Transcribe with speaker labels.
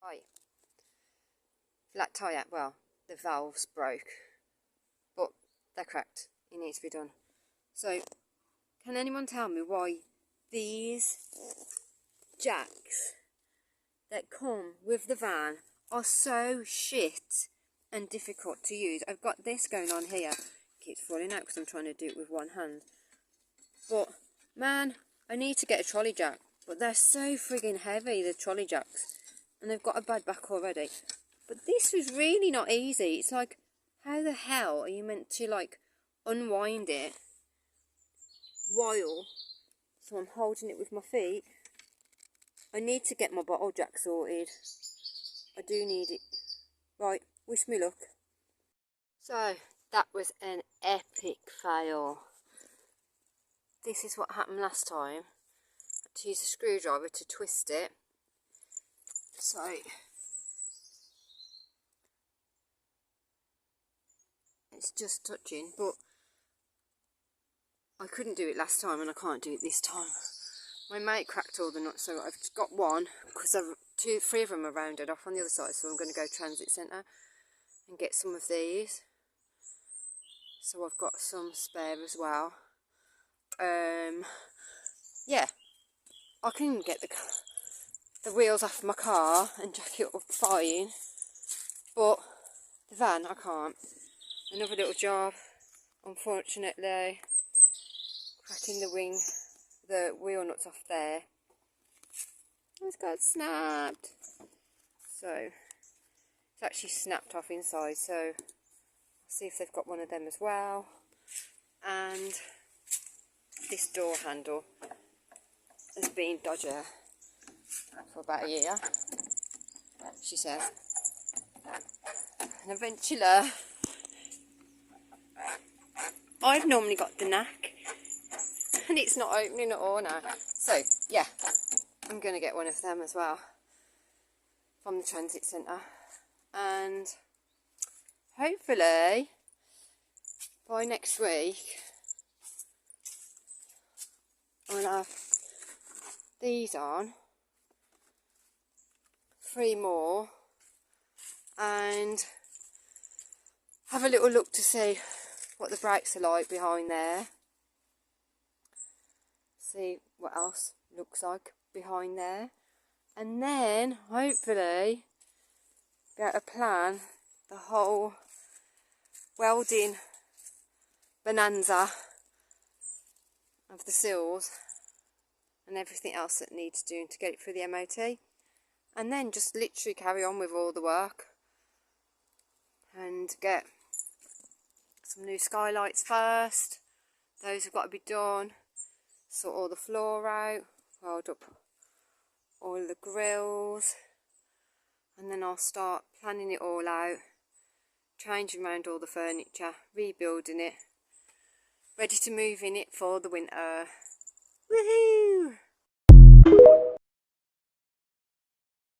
Speaker 1: Right, flat tyre, well, the valves broke, but they're cracked. It needs to be done. So, can anyone tell me why these jacks that come with the van are so shit and difficult to use? I've got this going on here. It keeps falling out because I'm trying to do it with one hand. But, man, I need to get a trolley jack. But they're so friggin' heavy, the trolley jacks. And they've got a bad back already. But this was really not easy. It's like, how the hell are you meant to, like, unwind it while, so I'm holding it with my feet. I need to get my bottle jack sorted. I do need it. Right, wish me luck. So, that was an epic fail. This is what happened last time. I had to use a screwdriver to twist it. So, it's just touching, but I couldn't do it last time and I can't do it this time. My mate cracked all the nuts, so I've just got one because three of them are rounded off on the other side, so I'm going to go transit centre and get some of these. So I've got some spare as well. Yeah, I can get the wheels off my car and jack it up fine, but the van I can't. Another little job, unfortunately, cracking the wheel nuts off there. It's got snapped. So it's actually snapped off inside, so I'll see if they've got one of them as well. And this door handle has been dodger for about a year, she says. And eventually, I've normally got the knack and it's not opening at all now. So yeah, I'm going to get one of them as well from the transit centre, and hopefully by next week I'll have these on, 3 more, and have a little look to see what the brakes are like behind there. See what else looks like behind there. And then, hopefully, be able to plan the whole welding bonanza of the seals and everything else that needs doing to get it through the MOT. And then just literally carry on with all the work and get some new skylights first. Those have got to be done. Sort all the floor out, weld up all the grills, and then I'll start planning it all out, changing around all the furniture, rebuilding it, ready to move in it for the winter. Woohoo!